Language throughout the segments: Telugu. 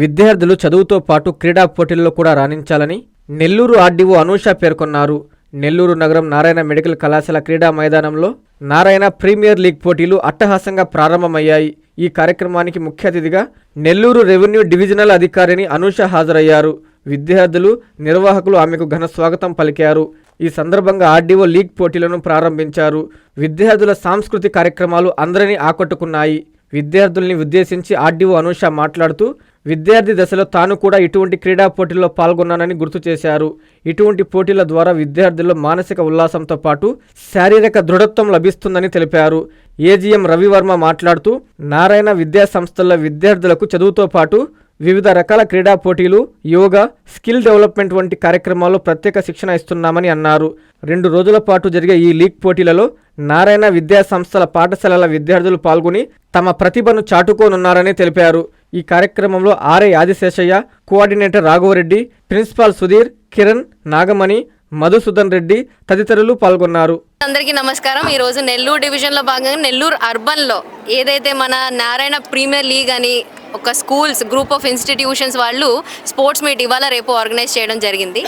విద్యార్థులు చదువుతో పాటు క్రీడా పోటీల్లో కూడా రాణించాలని నెల్లూరు ఆర్డీఓ అనూష పేర్కొన్నారు. నెల్లూరు నగరం నారాయణ మెడికల్ కళాశాల క్రీడా మైదానంలో నారాయణ ప్రీమియర్ లీగ్ పోటీలు అట్టహాసంగా ప్రారంభమయ్యాయి. ఈ కార్యక్రమానికి ముఖ్య అతిథిగా నెల్లూరు రెవెన్యూ డివిజనల్ అధికారిని అనూష హాజరయ్యారు. విద్యార్థులు, నిర్వాహకులు ఆమెకు ఘన స్వాగతం పలికారు. ఈ సందర్భంగా ఆర్డీఓ లీగ్ పోటీలను ప్రారంభించారు. విద్యార్థుల సాంస్కృతిక కార్యక్రమాలు అందరినీ ఆకట్టుకున్నాయి. విద్యార్థుల్ని ఉద్దేశించి ఆర్డీఓ అనూష మాట్లాడుతూ విద్యార్థి దశలో తాను కూడా ఇటువంటి క్రీడా పోటీల్లో పాల్గొన్నానని గుర్తు చేశారు. ఇటువంటి పోటీల ద్వారా విద్యార్థుల్లో మానసిక ఉల్లాసంతో పాటు శారీరక దృఢత్వం లభిస్తుందని తెలిపారు. ఏజీఎం రవివర్మ మాట్లాడుతూ నారాయణ విద్యా సంస్థల్లో విద్యార్థులకు చదువుతో పాటు వివిధ రకాల క్రీడా పోటీలు, యోగా, స్కిల్ డెవలప్మెంట్ వంటి కార్యక్రమాల్లో ప్రత్యేక శిక్షణ ఇస్తున్నామని అన్నారు. 2 రోజుల పాటు జరిగే ఈ లీగ్ పోటీలలో నారాయణ విద్యా సంస్థల పాఠశాలల విద్యార్థులు పాల్గొని తమ ప్రతిభను చాటుకోనున్నారని తెలిపారు. ఈ కార్యక్రమంలో RI Adiseshaiah, coordinator Raghavareddy, principal Sudhir, Kiran, Nagamani, Madhusudan Reddy తదితరులు పాల్గొన్నారు. అందరికీ నమస్కారం. ఈరోజు నెల్లూరు డివిజన్లో భాగంగా నెల్లూరు అర్బన్లో ఏదైతే మన నారాయణ ప్రీమియర్ లీగ్ అని ఒక స్కూల్స్ గ్రూప్ ఆఫ్ ఇన్స్టిట్యూషన్స్ వాళ్ళు స్పోర్ట్స్ మీట్ ఇవాళ రేపు ఆర్గనైజ్ చేయడం జరిగింది.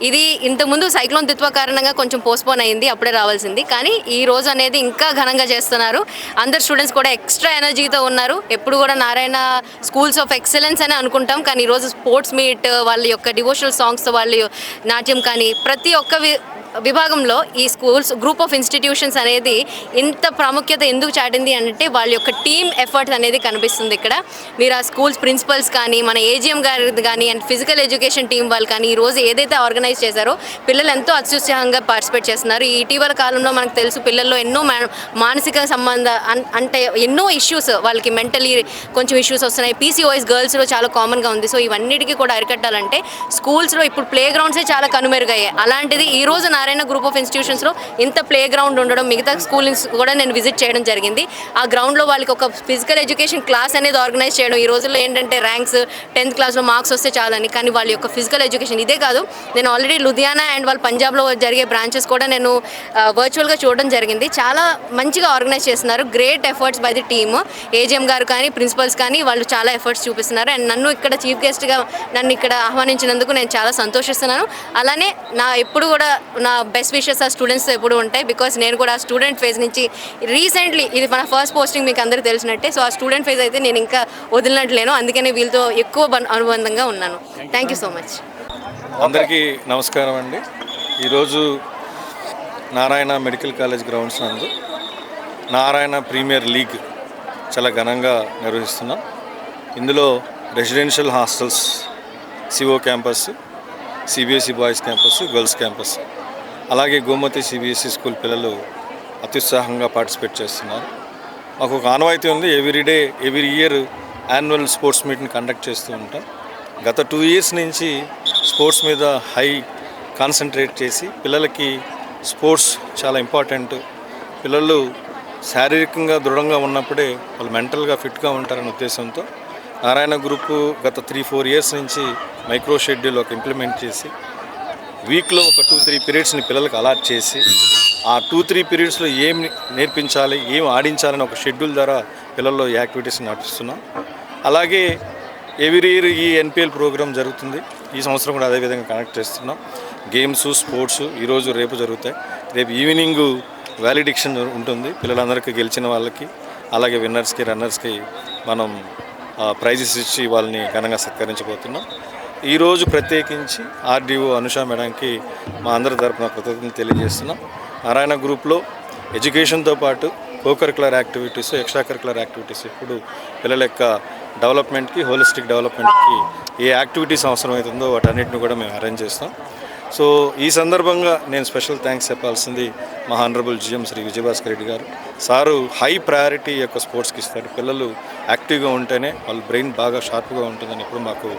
ఇది ఇంతకుముందు సైక్లోన్ దిత్వా కారణంగా కొంచెం పోస్ట్పోన్ అయింది, అప్పుడే రావాల్సింది. కానీ ఈ రోజు అనేది ఇంకా ఘనంగా చేస్తున్నారు. అందరు స్టూడెంట్స్ కూడా ఎక్స్ట్రా ఎనర్జీతో ఉన్నారు. ఎప్పుడు కూడా నారాయణ స్కూల్స్ ఆఫ్ ఎక్సలెన్స్ అని అనుకుంటాం, కానీ ఈరోజు స్పోర్ట్స్ మీట్, వాళ్ళ యొక్క డివోషనల్ సాంగ్స్, వాళ్ళ నాట్యం కానీ ప్రతి ఒక్క విభాగంలో ఈ స్కూల్స్ గ్రూప్ ఆఫ్ ఇన్స్టిట్యూషన్స్ అనేది ఇంత ప్రాముఖ్యత ఎందుకు చాటింది అంటే వాళ్ళ యొక్క టీమ్ ఎఫర్ట్స్ అనేది కనిపిస్తుంది ఇక్కడ. మీరు ఆ స్కూల్స్ ప్రిన్సిపల్స్ కానీ, మన ఏజీఎం గారి కానీ, అండ్ ఫిజికల్ ఎడ్యుకేషన్ టీం వాళ్ళు కానీ ఈరోజు ఏదైతే ఆర్గనైజ్ చేశారో పిల్లలు ఎంతో అత్యుత్సాహంగా పార్టిసిపేట్ చేస్తున్నారు. ఈ ఇటీవల కాలంలో మనకు తెలుసు పిల్లల్లో ఎన్నో మానసిక అంటే ఎన్నో ఇష్యూస్, వాళ్ళకి మెంటలీ కొంచెం ఇష్యూస్ వస్తున్నాయి. పీసీఓఎస్ గర్ల్స్లో చాలా కామన్గా ఉంది. సో ఇవన్నిటికీ కూడా అరికట్టాలంటే స్కూల్స్లో ఇప్పుడు ప్లే గ్రౌండ్సే చాలా కనుమెరుగయ్యాయి. అలాంటిది ఈరోజు నారాయణ గ్రూప్ ఆఫ్ ఇన్స్టిట్యూషన్స్లో ఇంత ప్లే గ్రౌండ్ ఉండడం, మిగతా స్కూల్స్ కూడా నేను విజిట్ చేయడం జరిగింది. ఆ గ్రౌండ్లో వాళ్ళకి ఒక ఫిజికల్ ఎడ్యుకేషన్ క్లాస్ అనేది ఆర్గనైజ్ చేయడం. ఈ రోజుల్లో ఏంటంటే ర్యాంక్స్ 10th క్లాస్లో మార్క్స్ వస్తే చాలని, కానీ వాళ్ళ యొక్క ఫిజికల్ ఎడ్యుకేషన్ ఇదే కాదు. నేను ఆల్రెడీ లుధియానా అండ్ వాళ్ళ పంజాబ్లో జరిగే బ్రాంచెస్ కూడా నేను వర్చువల్గా చూడడం జరిగింది. చాలా మంచిగా ఆర్గనైజ్ చేస్తున్నారు. Great efforts by the team. AGM గారు కానీ, ప్రిన్సిపల్స్ కానీ వాళ్ళు చాలా ఎఫర్ట్స్ చూపిస్తున్నారు. అండ్ నన్ను ఇక్కడ చీఫ్ గెస్ట్గా నన్ను ఇక్కడ ఆహ్వానించినందుకు నేను చాలా సంతోషిస్తున్నాను. అలానే నా ఎప్పుడు కూడా నా బెస్ట్ విషెస్ ఆ స్టూడెంట్స్ ఎప్పుడు ఉంటాయి. బికాస్ నేను కూడా స్టూడెంట్ ఫేజ్ నుంచి రీసెంట్లీ, ఇది మన ఫస్ట్ పోస్టింగ్ మీకు అందరికీ తెలిసినట్టే. సో ఆ స్టూడెంట్ ఫేజ్ అయితే నేను ఇంకా వదిలినట్లేను, అందుకనే వీళ్ళతో ఎక్కువ అనుబంధంగా ఉన్నాను. Thank you so much. అందరికీ నమస్కారం అండి. ఈరోజు నారాయణ మెడికల్ కాలేజ్ గ్రౌండ్స్ నందు నారాయణ ప్రీమియర్ లీగ్ చాలా ఘనంగా నిర్వహిస్తున్నాం. ఇందులో residential hostels, CO campus, CBSE boys campus, girls campus, అలాగే గోమతి సిబిఎస్ఈ స్కూల్ పిల్లలు అత్యుత్సాహంగా పార్టిసిపేట్ చేస్తున్నారు. మాకు ఒక ఆనవాయితీ ఉంది, ఎవ్రీ ఇయర్ యాన్యువల్ స్పోర్ట్స్ మీట్ని కండక్ట్ చేస్తూ ఉంటాం. గత 2 years నుంచి స్పోర్ట్స్ మీద హై కాన్సన్ట్రేట్ చేసి పిల్లలకి స్పోర్ట్స్ చాలా ఇంపార్టెంట్. పిల్లలు శారీరకంగా దృఢంగా ఉన్నప్పుడే వాళ్ళు మెంటల్గా ఫిట్గా ఉంటారనే ఉద్దేశంతో నారాయణ గ్రూపు గత 3-4 years నుంచి మైక్రో షెడ్యూల్ ఒక ఇంప్లిమెంట్ చేసి వీక్లో ఒక 2-3 periodsని పిల్లలకు అలాట్ చేసి ఆ 2-3 periodsలో ఏం నేర్పించాలి, ఏం ఆడించాలని ఒక షెడ్యూల్ ద్వారా పిల్లల్లో యాక్టివిటీస్ని నడిపిస్తున్నాం. అలాగే ఎవ్రీ ఇయర్ ఈ ఎన్పిఎల్ ప్రోగ్రామ్ జరుగుతుంది. ఈ సంవత్సరం కూడా అదేవిధంగా కనెక్ట్ చేస్తున్నాం. గేమ్స్, స్పోర్ట్స్ ఈరోజు రేపు జరుగుతాయి. రేపు ఈవినింగ్ వ్యాలిడిక్షన్ ఉంటుంది. పిల్లలందరికీ గెలిచిన వాళ్ళకి, అలాగే విన్నర్స్కి, రన్నర్స్కి మనం ప్రైజెస్ ఇచ్చి వాళ్ళని ఘనంగా సత్కరించబోతున్నాం. ఈరోజు ప్రత్యేకించి ఆర్డీఓ అనుష మేడంకి మా అందరి తరపున కృతజ్ఞతలు తెలియజేస్తున్నాం. నారాయణ గ్రూప్లో ఎడ్యుకేషన్తో పాటు co-curricular activities, extra curricular activities ఇప్పుడు పిల్లల యొక్క డెవలప్మెంట్కి, హోలిస్టిక్ డెవలప్మెంట్కి ఏ యాక్టివిటీస్ అవసరమవుతుందో వాటన్నిటిని కూడా మేము అరేంజ్ చేస్తాం. సో ఈ సందర్భంగా నేను స్పెషల్ థ్యాంక్స్ చెప్పాల్సింది మా హానరబుల్ జిఎం శ్రీ విజయభాస్కర్ రెడ్డి గారు. సారు హై ప్రయారిటీ యొక్క స్పోర్ట్స్కి ఇస్తారు. పిల్లలు యాక్టివ్గా ఉంటేనే వాళ్ళ బ్రెయిన్ బాగా షార్ప్గా ఉంటుందని ఎప్పుడు మాకు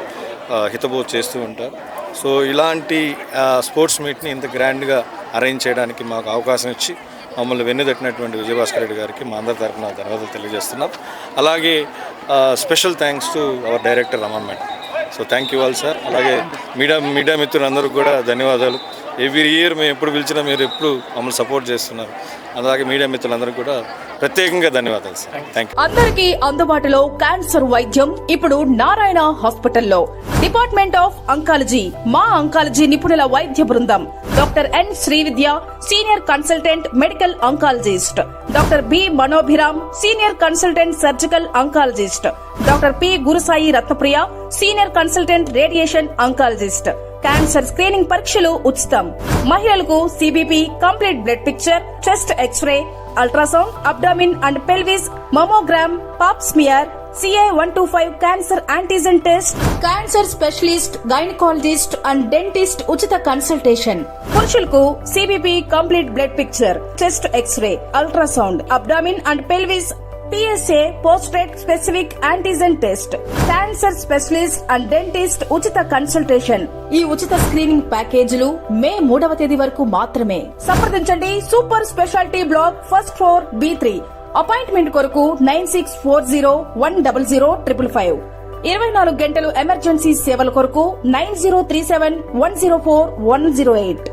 హితబోధ చేస్తూ ఉంటారు. సో ఇలాంటి స్పోర్ట్స్ మీట్ని ఇంత గ్రాండ్గా అరేంజ్ చేయడానికి మాకు అవకాశం ఇచ్చి మమ్మల్ని వెన్నుదట్టినటువంటి విజయభాస్కర్ రెడ్డి గారికి మా అందరి తరఫున ధన్యవాదాలు తెలియజేస్తున్నాం. అలాగే special thanks to our director Ramana madam. So thank you all sir. అలాగే మీడియా మిత్రులందరూ కూడా ధన్యవాదాలు. ఎవ్రీ ఇయర్ మేము ఎప్పుడు పిలిచినా మీరు ఎప్పుడు మమ్మల్ని సపోర్ట్ చేస్తున్నారు. అలాగే మీడియా మిత్రులందరికీ కూడా ప్రత్యేకంగా ధన్యవాదాలు సార్. Thank you. అందరికీ అందుబాటులో క్యాన్సర్ వైద్యం ఇప్పుడు నారాయణ హాస్పిటల్లో. డిపార్ట్మెంట్ ఆఫ్ అంకాలజీ, మా అంకాలజీ నిపుణుల వైద్య బృందం. Doctor N Srividya, senior consultant medical oncologist. Doctor B Manobhiram, senior consultant surgical oncologist. Doctor P Gurusai Ratnapriya, senior consultant radiation oncologist. Cancer screening పరీక్షలు ఉచితం. మహిళలకు CBP, complete blood picture, chest x ray, ultrasound, abdomen and pelvis, mammogram, pap smear, CA-125 cancer antigen test, cancer specialist, gynaecologist and dentist ఉచిత కన్సల్టేషన్. పురుషులకు CBP, complete blood picture, chest x ray, ultrasound, abdomen and pelvis, PSA పోస్ట్రేట్ specific antigen test, cancer specialist and dentist ఉచిత కన్సల్టేషన్. ఈ ఉచిత స్క్రీనింగ్ ప్యాకేజీలు మే 3వ తేదీ వరకు మాత్రమే. సంప్రదించండి super speciality block, first floor, B3. Appointment కొరకు 9640100555. 24 గంటలు ఎమర్జెన్సీ సేవల కొరకు 9037104108.